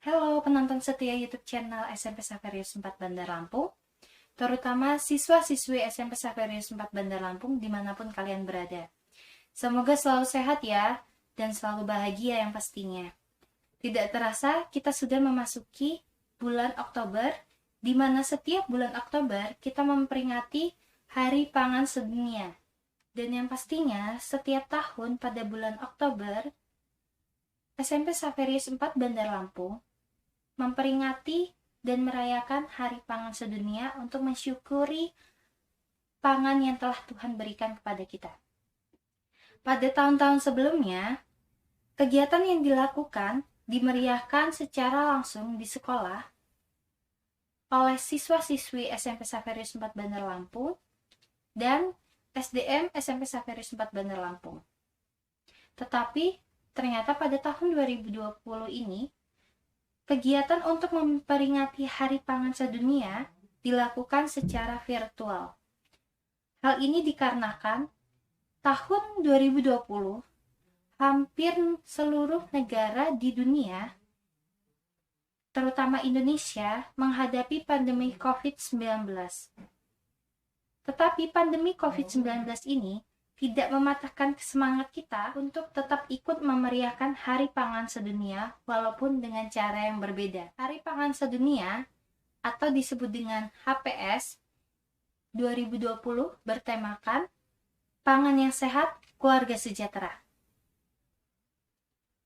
Halo penonton setia YouTube channel SMP Xaverius 4 Bandar Lampung, terutama siswa-siswi SMP Xaverius 4 Bandar Lampung dimanapun kalian berada. Semoga selalu sehat ya, dan selalu bahagia yang pastinya. Tidak terasa kita sudah memasuki bulan Oktober, di mana setiap bulan Oktober kita memperingati Hari Pangan Sedunia. Dan yang pastinya setiap tahun pada bulan Oktober, SMP Xaverius 4 Bandar Lampung memperingati dan merayakan Hari Pangan Sedunia untuk mensyukuri pangan yang telah Tuhan berikan kepada kita. Pada tahun-tahun sebelumnya, kegiatan yang dilakukan dimeriahkan secara langsung di sekolah oleh siswa-siswi SMP Xaverius 4 Bandar Lampung dan SDM SMP Xaverius 4 Bandar Lampung. Tetapi ternyata pada tahun 2020 ini, kegiatan untuk memperingati Hari Pangan Sedunia dilakukan secara virtual. Hal ini dikarenakan tahun 2020 hampir seluruh negara di dunia, terutama Indonesia, menghadapi pandemi COVID-19. Tetapi pandemi COVID-19 ini tidak mematahkan semangat kita untuk tetap ikut memeriahkan Hari Pangan Sedunia walaupun dengan cara yang berbeda. Hari Pangan Sedunia atau disebut dengan HPS 2020 bertemakan Pangan yang Sehat, Keluarga Sejahtera.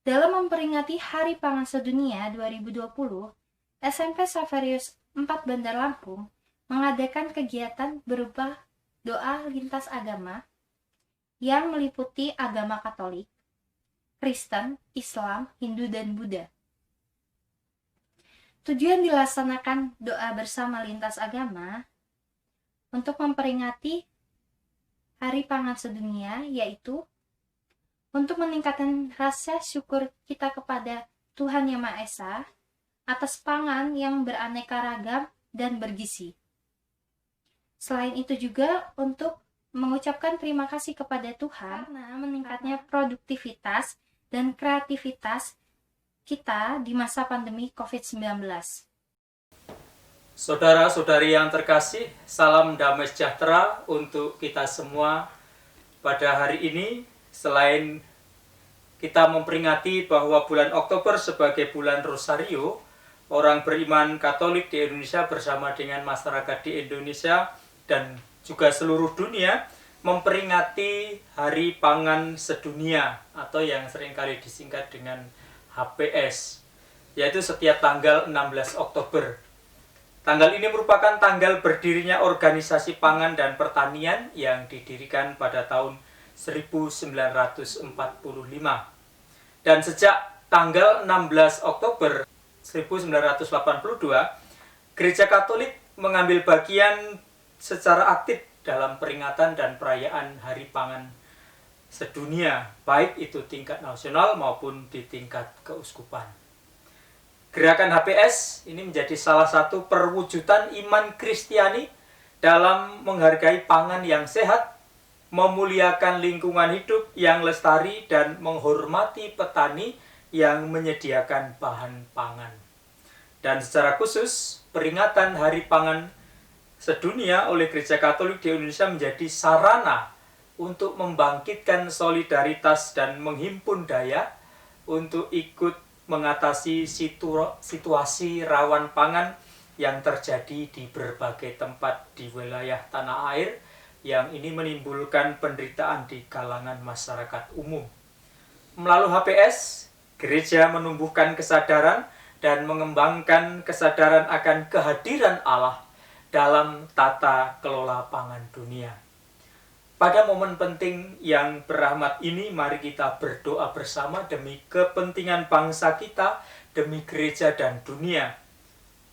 Dalam memperingati Hari Pangan Sedunia 2020, SMP Xaverius 4 Bandar Lampung mengadakan kegiatan berupa doa lintas agama yang meliputi agama Katolik, Kristen, Islam, Hindu, dan Buddha. Tujuan dilaksanakan doa bersama lintas agama untuk memperingati Hari Pangan Sedunia, yaitu untuk meningkatkan rasa syukur kita kepada Tuhan Yang Maha Esa atas pangan yang beraneka ragam dan bergizi. Selain itu juga untuk mengucapkan terima kasih kepada Tuhan karena meningkatnya produktivitas dan kreativitas kita di masa pandemi COVID-19. Saudara-saudari yang terkasih, salam damai sejahtera untuk kita semua pada hari ini. Selain kita memperingati bahwa bulan Oktober sebagai bulan Rosario, orang beriman Katolik di Indonesia bersama dengan masyarakat di Indonesia dan juga seluruh dunia memperingati Hari Pangan Sedunia atau yang seringkali disingkat dengan HPS, yaitu setiap tanggal 16 Oktober. Tanggal ini merupakan tanggal berdirinya Organisasi Pangan dan Pertanian yang didirikan pada tahun 1945. Dan sejak tanggal 16 Oktober 1982, Gereja Katolik mengambil bagian secara aktif dalam peringatan dan perayaan Hari Pangan Sedunia, baik itu tingkat nasional maupun di tingkat keuskupan. Gerakan HPS ini menjadi salah satu perwujudan iman Kristiani dalam menghargai pangan yang sehat, memuliakan lingkungan hidup yang lestari, dan menghormati petani yang menyediakan bahan pangan. Dan secara khusus, peringatan Hari Pangan Sedunia oleh Gereja Katolik di Indonesia menjadi sarana untuk membangkitkan solidaritas dan menghimpun daya untuk ikut mengatasi situasi rawan pangan yang terjadi di berbagai tempat di wilayah tanah air yang ini menimbulkan penderitaan di kalangan masyarakat umum. Melalui HPS, gereja menumbuhkan kesadaran dan mengembangkan kesadaran akan kehadiran Allah dalam tata kelola pangan dunia. Pada momen penting yang berahmat ini, mari kita berdoa bersama demi kepentingan bangsa kita, demi gereja dan dunia,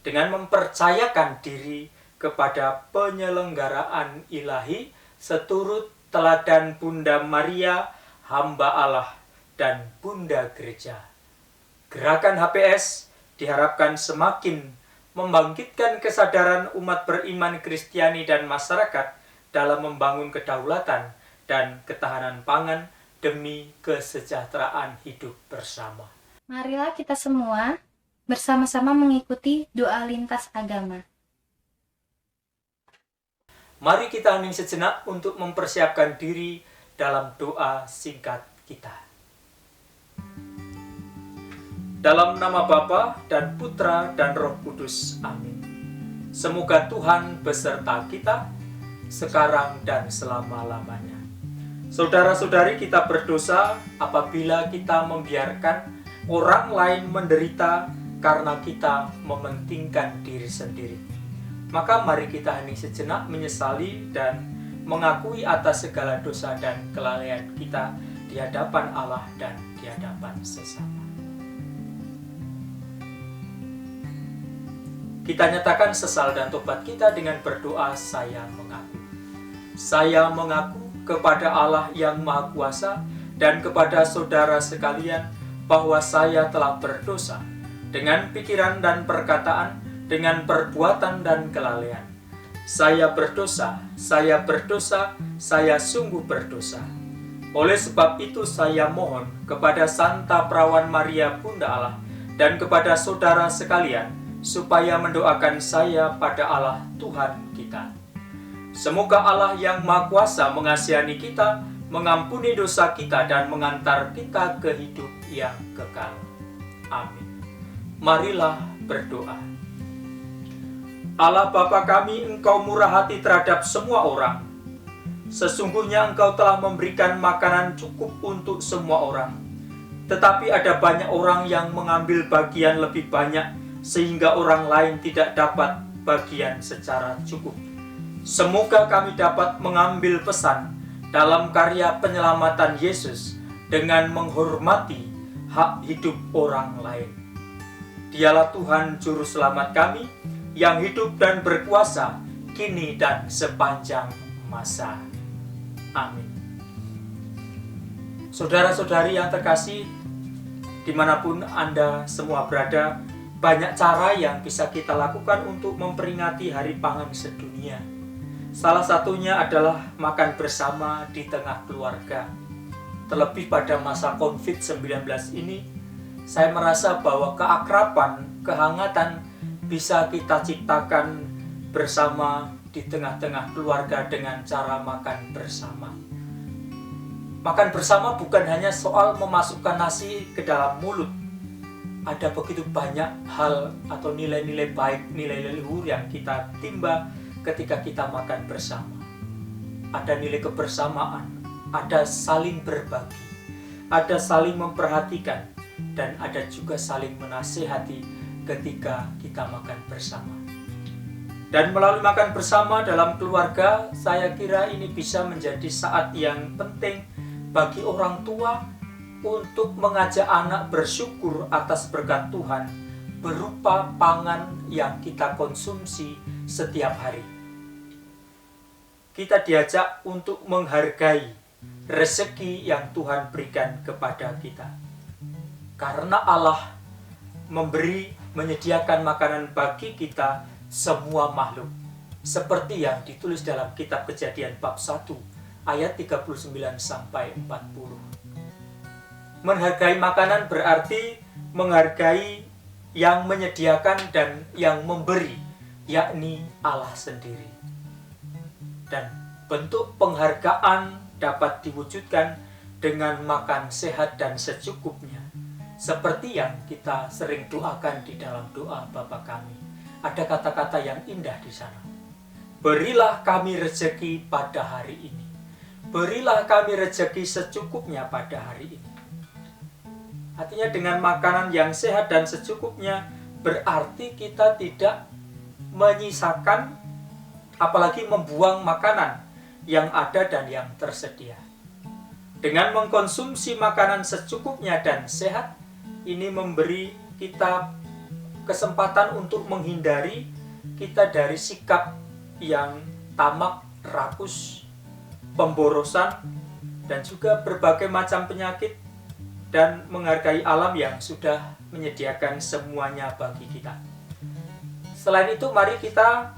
dengan mempercayakan diri kepada penyelenggaraan ilahi seturut teladan Bunda Maria, hamba Allah, dan Bunda Gereja. Gerakan HPS diharapkan semakin membangkitkan kesadaran umat beriman Kristiani dan masyarakat dalam membangun kedaulatan dan ketahanan pangan demi kesejahteraan hidup bersama. Marilah kita semua bersama-sama mengikuti doa lintas agama. Mari kita hening sejenak untuk mempersiapkan diri dalam doa singkat kita. Dalam nama Bapa dan Putra dan Roh Kudus. Amin. Semoga Tuhan beserta kita sekarang dan selama-lamanya. Saudara-saudari, kita berdosa apabila kita membiarkan orang lain menderita karena kita mementingkan diri sendiri. Maka mari kita hening sejenak menyesali dan mengakui atas segala dosa dan kelalaian kita di hadapan Allah dan di hadapan sesama. Kita nyatakan sesal dan tobat kita dengan berdoa, saya mengaku. Saya mengaku kepada Allah yang Maha Kuasa dan kepada saudara sekalian bahwa saya telah berdosa dengan pikiran dan perkataan, dengan perbuatan dan kelalaian. Saya berdosa, saya sungguh berdosa. Oleh sebab itu saya mohon kepada Santa Perawan Maria Bunda Allah dan kepada saudara sekalian, supaya mendoakan saya pada Allah Tuhan kita. Semoga Allah yang Maha Kuasa mengasihani kita, mengampuni dosa kita dan mengantar kita ke hidup yang kekal. Amin. Marilah berdoa. Allah Bapa kami, Engkau murah hati terhadap semua orang. Sesungguhnya Engkau telah memberikan makanan cukup untuk semua orang. Tetapi ada banyak orang yang mengambil bagian lebih banyak, sehingga orang lain tidak dapat bagian secara cukup. Semoga kami dapat mengambil pesan dalam karya penyelamatan Yesus dengan menghormati hak hidup orang lain. Dialah Tuhan Juru Selamat kami, yang hidup dan berkuasa kini dan sepanjang masa. Amin. Saudara-saudari yang terkasih, dimanapun Anda semua berada, banyak cara yang bisa kita lakukan untuk memperingati Hari Pangan Sedunia. Salah satunya adalah makan bersama di tengah keluarga. Terlebih pada masa COVID-19 ini, saya merasa bahwa keakraban, kehangatan bisa kita ciptakan bersama di tengah-tengah keluarga dengan cara makan bersama. Makan bersama bukan hanya soal memasukkan nasi ke dalam mulut. Ada begitu banyak hal atau nilai-nilai baik, nilai luhur yang kita timba ketika kita makan bersama. Ada nilai kebersamaan, ada saling berbagi, ada saling memperhatikan, dan ada juga saling menasihati ketika kita makan bersama. Dan melalui makan bersama dalam keluarga, saya kira ini bisa menjadi saat yang penting bagi orang tua untuk mengajak anak bersyukur atas berkat Tuhan berupa pangan yang kita konsumsi setiap hari. Kita diajak untuk menghargai rezeki yang Tuhan berikan kepada kita. Karena Allah menyediakan makanan bagi kita semua makhluk. Seperti yang ditulis dalam kitab Kejadian bab 1 ayat 39 sampai 40. Menghargai makanan berarti menghargai yang menyediakan dan yang memberi, yakni Allah sendiri. Dan bentuk penghargaan dapat diwujudkan dengan makan sehat dan secukupnya. Seperti yang kita sering doakan di dalam doa Bapa kami. Ada kata-kata yang indah di sana. Berilah kami rezeki pada hari ini. Berilah kami rezeki secukupnya pada hari ini. Artinya dengan makanan yang sehat dan secukupnya berarti kita tidak menyisakan, apalagi membuang makanan yang ada dan yang tersedia. Dengan mengkonsumsi makanan secukupnya dan sehat, ini memberi kita kesempatan untuk menghindari kita dari sikap yang tamak, rakus, pemborosan, dan juga berbagai macam penyakit, dan menghargai alam yang sudah menyediakan semuanya bagi kita. Selain itu, mari kita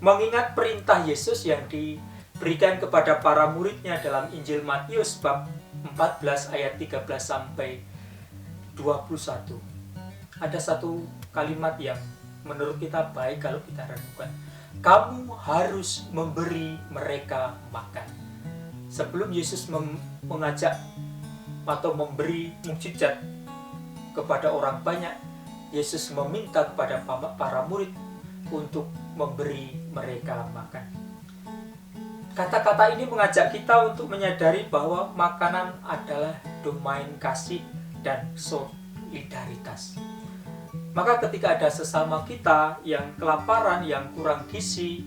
mengingat perintah Yesus yang diberikan kepada para muridnya dalam Injil Matius bab 14 ayat 13 sampai 21. ada satu kalimat yang menurut kita baik kalau kita renungkan. Kamu harus memberi mereka makan. Sebelum Yesus mengajak atau memberi mukjizat kepada orang banyak, Yesus meminta kepada para murid untuk memberi mereka makan. Kata-kata ini mengajak kita untuk menyadari bahwa makanan adalah domain kasih dan solidaritas. Maka ketika ada sesama kita yang kelaparan, yang kurang gizi,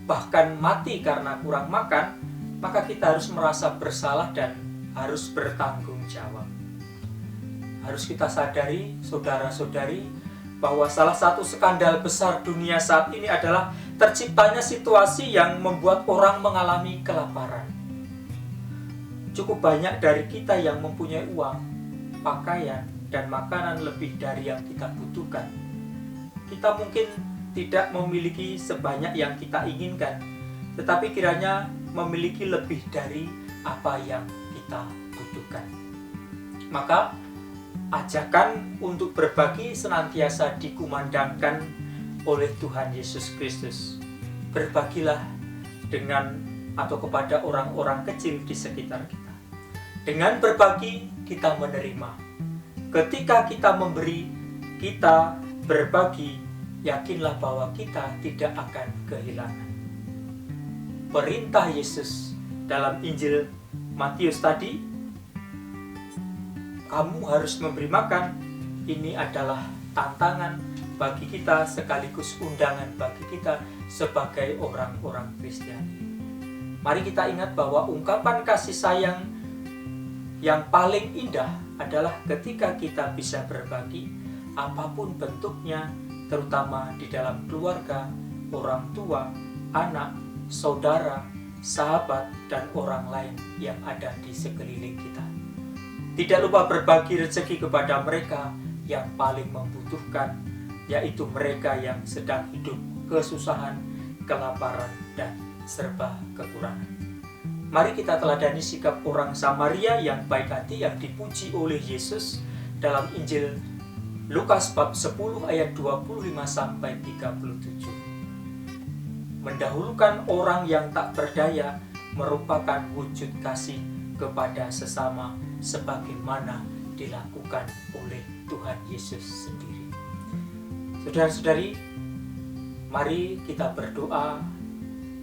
bahkan mati karena kurang makan, maka kita harus merasa bersalah dan harus bertanggung jawab. Harus kita sadari, saudara-saudari, bahwa salah satu skandal besar dunia saat ini adalah terciptanya situasi yang membuat orang mengalami kelaparan. Cukup banyak dari kita yang mempunyai uang, pakaian, dan makanan lebih dari yang kita butuhkan. Kita mungkin tidak memiliki sebanyak yang kita inginkan, tetapi kiranya memiliki lebih dari apa yang kita butuhkan. Maka ajakan untuk berbagi senantiasa dikumandangkan oleh Tuhan Yesus Kristus. Berbagilah dengan atau kepada orang-orang kecil di sekitar kita. Dengan berbagi, kita menerima. Ketika kita memberi, kita berbagi, yakinlah bahwa kita tidak akan kehilangan. Perintah Yesus dalam Injil Matius tadi, kamu harus memberi makan, ini adalah tantangan bagi kita sekaligus undangan bagi kita sebagai orang-orang Kristiani. Mari kita ingat bahwa ungkapan kasih sayang yang paling indah adalah ketika kita bisa berbagi apapun bentuknya, terutama di dalam keluarga, orang tua, anak, saudara, sahabat, dan orang lain yang ada di sekeliling kita. Tidak lupa berbagi rezeki kepada mereka yang paling membutuhkan, yaitu mereka yang sedang hidup kesusahan, kelaparan, dan serba kekurangan. Mari kita teladani sikap orang Samaria yang baik hati yang dipuji oleh Yesus dalam Injil Lukas bab 10 ayat 25-37. Mendahulukan orang yang tak berdaya merupakan wujud kasih kepada sesama sebagaimana dilakukan oleh Tuhan Yesus sendiri. Saudara-saudari, mari kita berdoa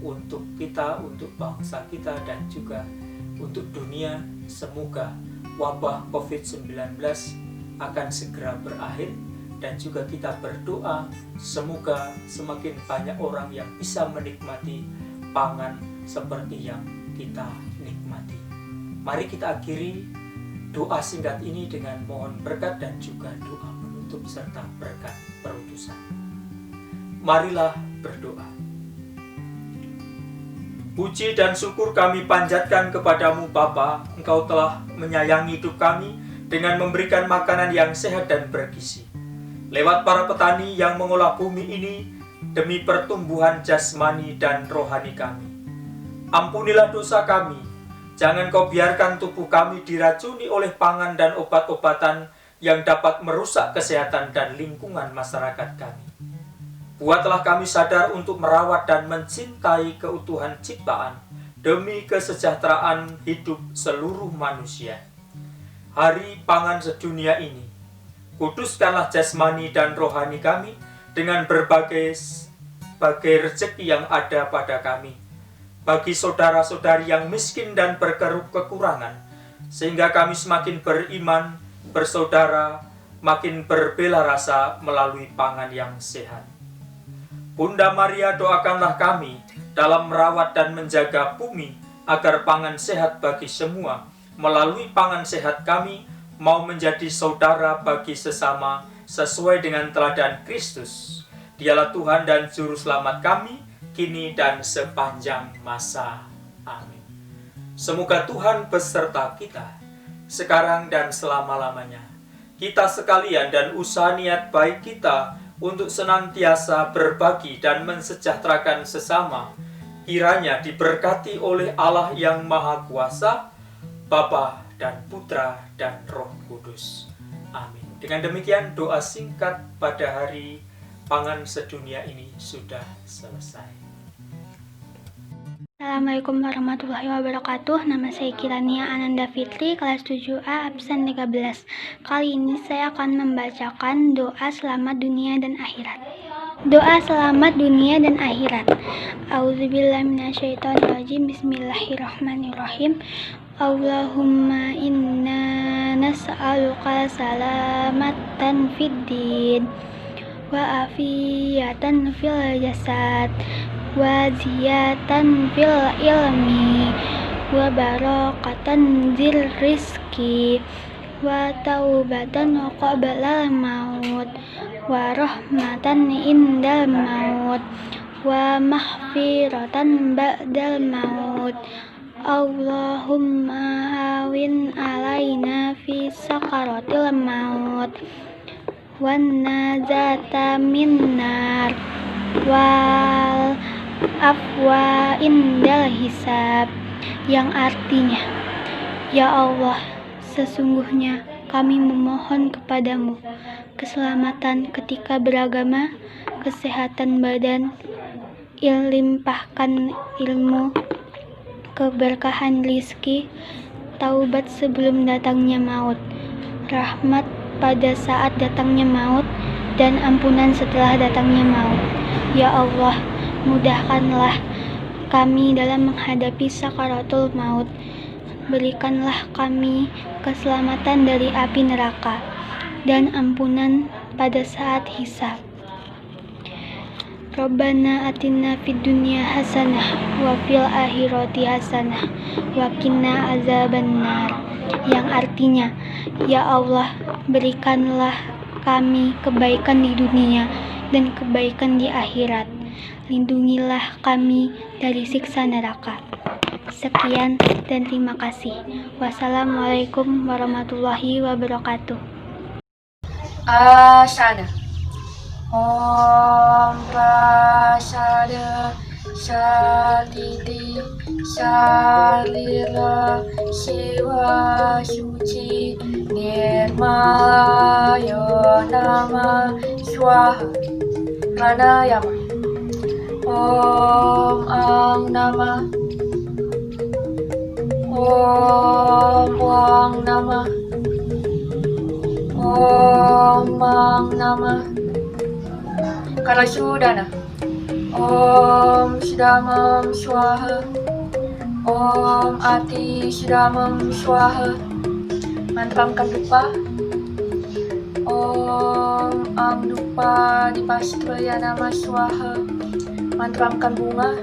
untuk kita, untuk bangsa kita, dan juga untuk dunia. Semoga wabah COVID-19 akan segera berakhir, dan juga kita berdoa semoga semakin banyak orang yang bisa menikmati pangan seperti yang kita nikmati. Mari kita akhiri doa singkat ini dengan mohon berkat dan juga doa penutup serta berkat perutusan. Marilah berdoa. Puji dan syukur kami panjatkan kepadamu Bapa, Engkau telah menyayangi hidup kami dengan memberikan makanan yang sehat dan bergizi. Lewat para petani yang mengolah bumi ini demi pertumbuhan jasmani dan rohani kami. Ampunilah dosa kami, jangan Kau biarkan tubuh kami diracuni oleh pangan dan obat-obatan yang dapat merusak kesehatan dan lingkungan masyarakat kami. Buatlah kami sadar untuk merawat dan mencintai keutuhan ciptaan demi kesejahteraan hidup seluruh manusia. Hari pangan sedunia ini, kuduskanlah jasmani dan rohani kami dengan berbagai rezeki yang ada pada kami. Bagi saudara-saudari yang miskin dan kekurangan, sehingga kami semakin beriman, bersaudara, makin berbela rasa melalui pangan yang sehat. Bunda Maria, doakanlah kami dalam merawat dan menjaga bumi agar pangan sehat bagi semua. Melalui pangan sehat kami mau menjadi saudara bagi sesama sesuai dengan teladan Kristus. Dialah Tuhan dan Juru Selamat kami, kini dan sepanjang masa. Amin. Semoga Tuhan beserta kita, sekarang dan selama-lamanya. Kita sekalian dan usaha niat baik kita untuk senantiasa berbagi dan mensejahterakan sesama, kiranya diberkati oleh Allah yang Maha Kuasa, Bapa dan Putra dan Roh Kudus. Amin. Dengan demikian doa singkat pada hari pangan sedunia ini sudah selesai. Assalamualaikum warahmatullahi wabarakatuh. Nama saya Kirania Ananda Fitri, kelas 7A, absen 13. Kali ini saya akan membacakan doa selamat dunia dan akhirat. Doa selamat dunia dan akhirat. A'udzubillahi minasyaitonirrajim. Bismillahirrahmanirrahim. Allahumma inna nas'aluka salamatan fid din wa afiyatan fil jasad wa ziyatan fil ilmi wa barakatan zil rizki wa taubatan qabla maut wa rahmatan indal maut wa mahfiratan ba'dal maut. Allahumma hawin alaina fi sakaratil maut wan nazata minnar wal afwa indal hisab, yang artinya, ya Allah, sesungguhnya kami memohon kepadamu keselamatan ketika beragama, kesehatan badan, limpahkan ilmu, keberkahan rizki, taubat sebelum datangnya maut, rahmat pada saat datangnya maut, dan ampunan setelah datangnya maut. Ya Allah, mudahkanlah kami dalam menghadapi sakaratul maut. Berikanlah kami keselamatan dari api neraka dan ampunan pada saat hisab. Rabbana atina fid dunya hasanah wa fil akhirati hasanah wa qina azabannar, yang artinya, ya Allah, berikanlah kami kebaikan di dunia dan kebaikan di akhirat. Lindungilah kami dari siksa neraka. Sekian dan terima kasih. Wassalamualaikum warahmatullahi wabarakatuh. Asana Om Prasada Satiti Salila Siwa Suci Nirmala Nama Swaha Pranayama Om Ang Nama Om Wang Nama Om Ang Nama Karasudana Om Sudamam Swaha Om Ati Sudamam Swaha. Mantramkan dupa. Om Ang Dupa Dipastra Nama Swaha. Mantramkan bunga.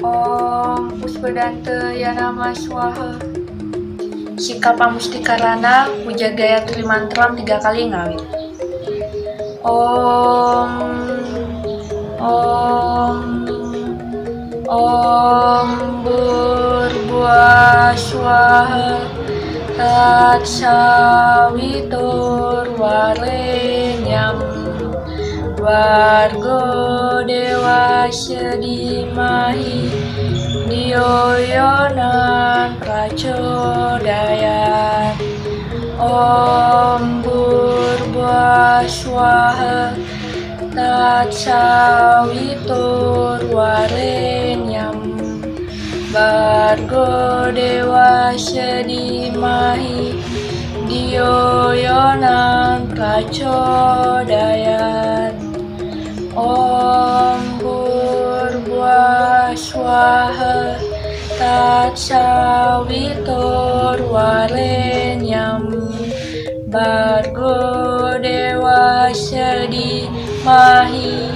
Om Puspadanta Nama Swaha. Sikapa Mustikarana Puja Gayatri Mantram 3 kali ngawit. Om Burbuah Swaha Tat Sawitur Warenyam Wargo Dewa Sedimahi Dioyonan Pracodayan. Om Burbuah Swaha Tat Sawitur Warenyam Bargo Dewa Sedimahi Dioyonan Pracodayan. Om Burbuah Swaha Tat Sawitur Warenyam Bargo Dewa Sedimahi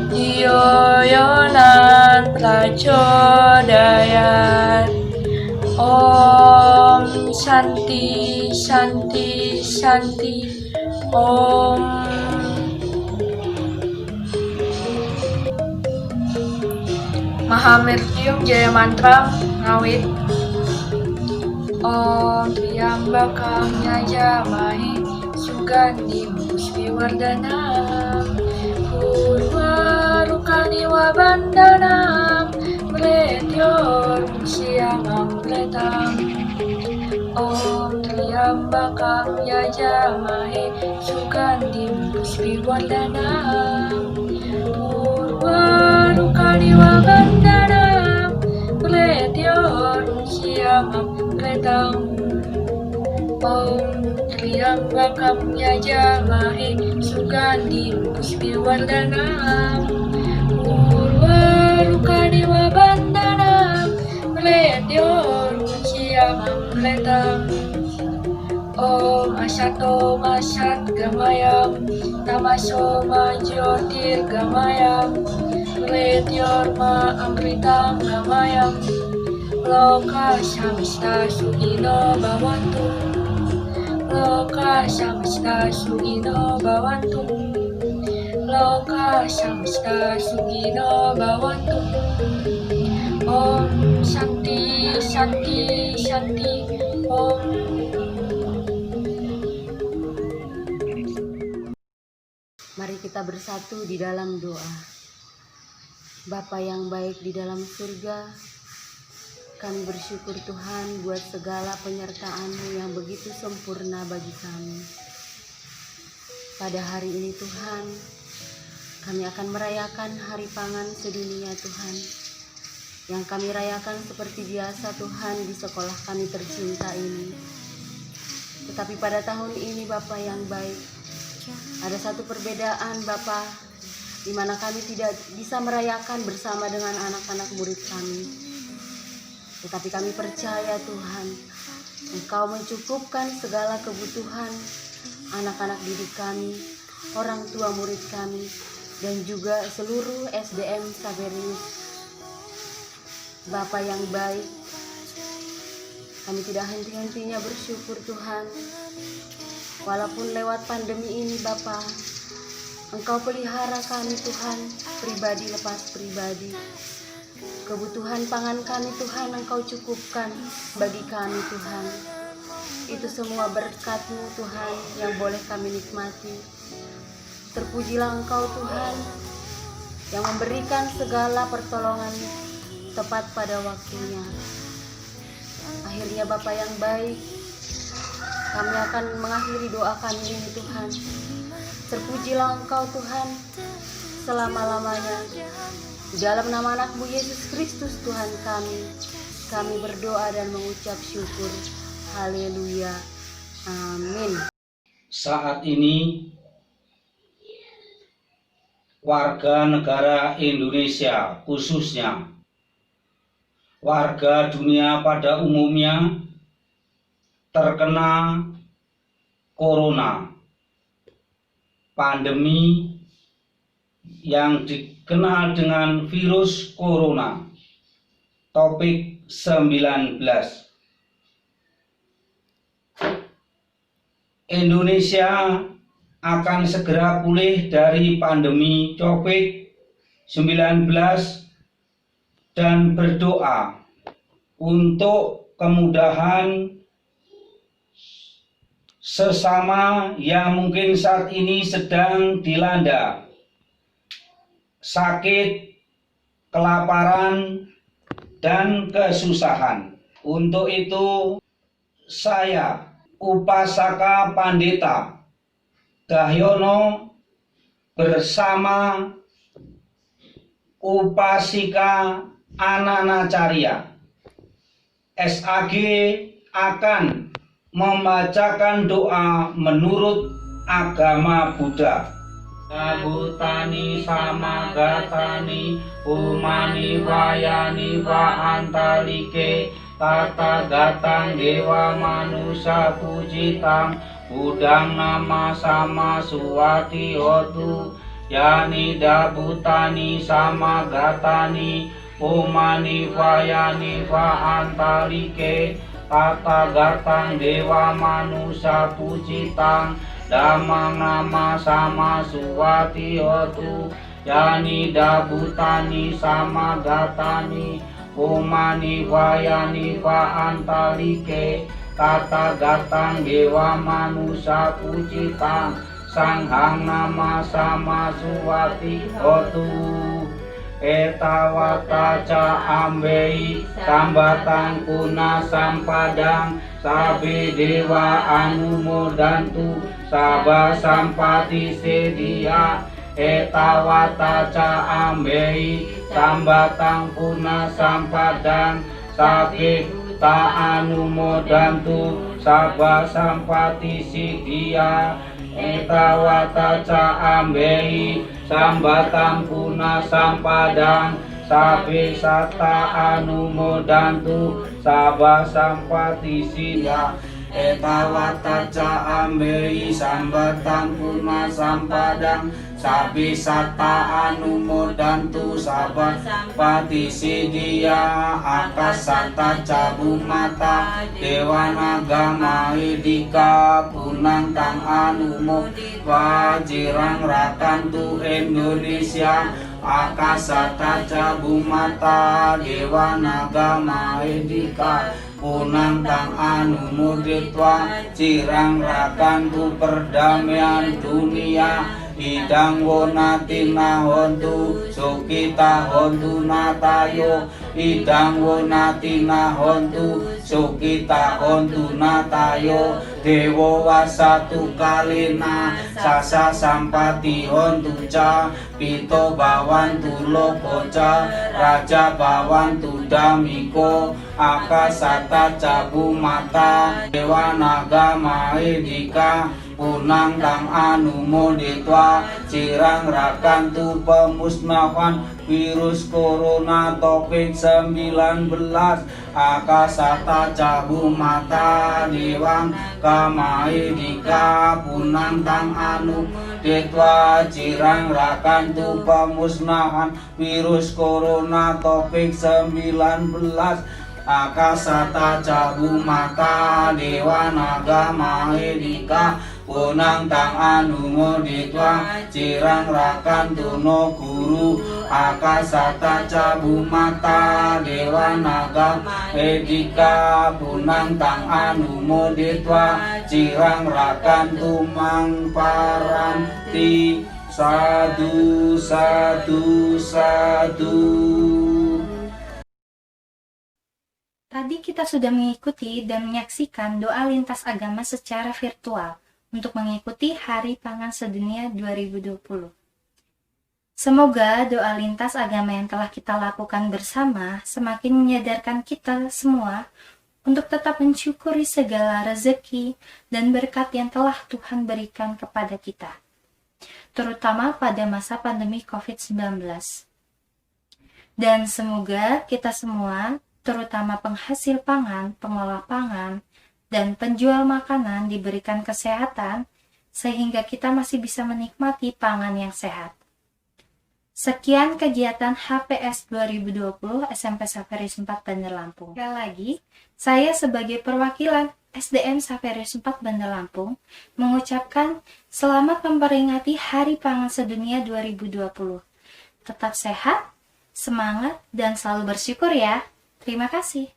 Dioyonan Pracodayan. Om Shanti Shanti Shanti. Om Mahamirtyum Jaya Mantra ngawit. Om Triambakam Yajamahe Sugandhi Pushpivardanam Purvarukani Wabandanam Mretyor Musyamam Pretam. Om Triambakam Yajamahe Sugandhim Pushtivardanam Purvarukani Vabandhanam Mrityormukshyamam Kritam. Om Triambakam Yajamahe Sugandhim Pushtivardanam Purvarukani Vabandhanam Mrityormukshyamam Kritam. Om Asatoma Satgamayam Tamasoma Jyotirgamayam Mrityorma Amritam Gamayam. Loka samasta sugino bhavantu. Loka samasta sugino bhavantu. Loka samasta sugino bhavantu. Om Shanti Shanti Shanti. Om. Mari kita bersatu di dalam doa. Bapa yang baik di dalam surga, kami bersyukur Tuhan buat segala penyertaan-Mu yang begitu sempurna bagi kami. Pada hari ini Tuhan, kami akan merayakan Hari Pangan Sedunia Tuhan. Yang kami rayakan seperti biasa Tuhan di sekolah kami tercinta ini. Tetapi pada tahun ini Bapa yang baik, ada satu perbedaan Bapa, di mana kami tidak bisa merayakan bersama dengan anak-anak murid kami. Tetapi kami percaya Tuhan, Engkau mencukupkan segala kebutuhan anak-anak didik kami, orang tua murid kami, dan juga seluruh SDM Saverius. Bapa yang baik, kami tidak henti-hentinya bersyukur Tuhan. Walaupun lewat pandemi ini Bapa, Engkau pelihara kami Tuhan, pribadi lepas pribadi. Kebutuhan pangan kami Tuhan Engkau cukupkan bagi kami Tuhan. Itu semua berkat-Mu Tuhan yang boleh kami nikmati. Terpujilah Engkau Tuhan yang memberikan segala pertolongan tepat pada waktunya. Akhirnya Bapa yang baik, kami akan mengakhiri doa kami ini Tuhan. Terpujilah Engkau Tuhan selama-lamanya. Di dalam nama anak-Mu Yesus Kristus Tuhan kami berdoa dan mengucap syukur. Haleluya. Amin. Saat ini warga negara Indonesia, khususnya warga dunia pada umumnya, terkena corona, pandemi yang dikenal dengan virus corona, topik 19. Indonesia akan segera pulih dari pandemi COVID-19 dan berdoa untuk kemudahan sesama yang mungkin saat ini sedang dilanda sakit, kelaparan, dan kesusahan. Untuk itu, saya, Upasaka Pandita Dahyono, bersama Upasika Ananacarya SAG akan membacakan doa menurut agama Buddha. Sabutani samagatani umani vayani va antalike tata gatang dewa manusa pujitang udang nama sama suwati hotu yani dabutani samagatani umani vayani va antalike tata gatang dewa manusa pujitang Damang nama sama suwati hotu yani dabutani sama gatani umani vayani va antalike tata gatang dewa manusa pucitang sanghang nama sama suwati hotu etawata ca ambei sambatang kuna sampadang sabi dewa anumodantu sabah sampati sedia etawata ca ambei sambatang kuna sampadang sabi ta anumodantu sabah sampati sedia etawata ca ambei sambatang puna sampadang sabe sata anumodantu sabah sampati sidia etawata ca ambei sambatang puna sampadang sabe sata anumodantu sabah sampati sidia akasata ca bumata dewa naga mahidika punang tang anumo wajirang rakantu Indonesia akasata ca bumata dewa naga mahidika punang tang anumo ditwa cirang rakantu perdamaian dunia idang wonatina hontu sukita hontu natayo idang wonatina hontu sukita hontu natayo dewo wasatu kalina sasa sampati hontu ca pito bawantu lokoca raja bawantu damiko akasata ca bumata dewa naga mahidika punang tang anumoditwa cirang rakantu pemusnahan virus corona COVID-19 akasata ca bumata dewang kamahidika punang tang anumoditwa cirang rakantu pemusnahan virus corona COVID-19 akasata ca bumata dewa naga mahidika punang tang anumoditwa cirang rakantu no guru akasata ca bumata dewa naga mahidika punang tang anumoditwa cirang rakantu mangparanti sadu sadu sadu. Tadi kita sudah mengikuti dan menyaksikan doa lintas agama secara virtual untuk mengikuti Hari Pangan Sedunia 2020. Semoga doa lintas agama yang telah kita lakukan bersama semakin menyadarkan kita semua untuk tetap mensyukuri segala rezeki dan berkat yang telah Tuhan berikan kepada kita, terutama pada masa pandemi COVID-19. Dan semoga kita semua, terutama penghasil pangan, pengolah pangan, dan penjual makanan diberikan kesehatan sehingga kita masih bisa menikmati pangan yang sehat. Sekian kegiatan HPS 2020 SMP Saveris 4 Bandar Lampung. Sekali lagi, saya sebagai perwakilan SDN Saveris 4 Bandar Lampung mengucapkan selamat memperingati Hari Pangan Sedunia 2020. Tetap sehat, semangat, dan selalu bersyukur ya. Terima kasih.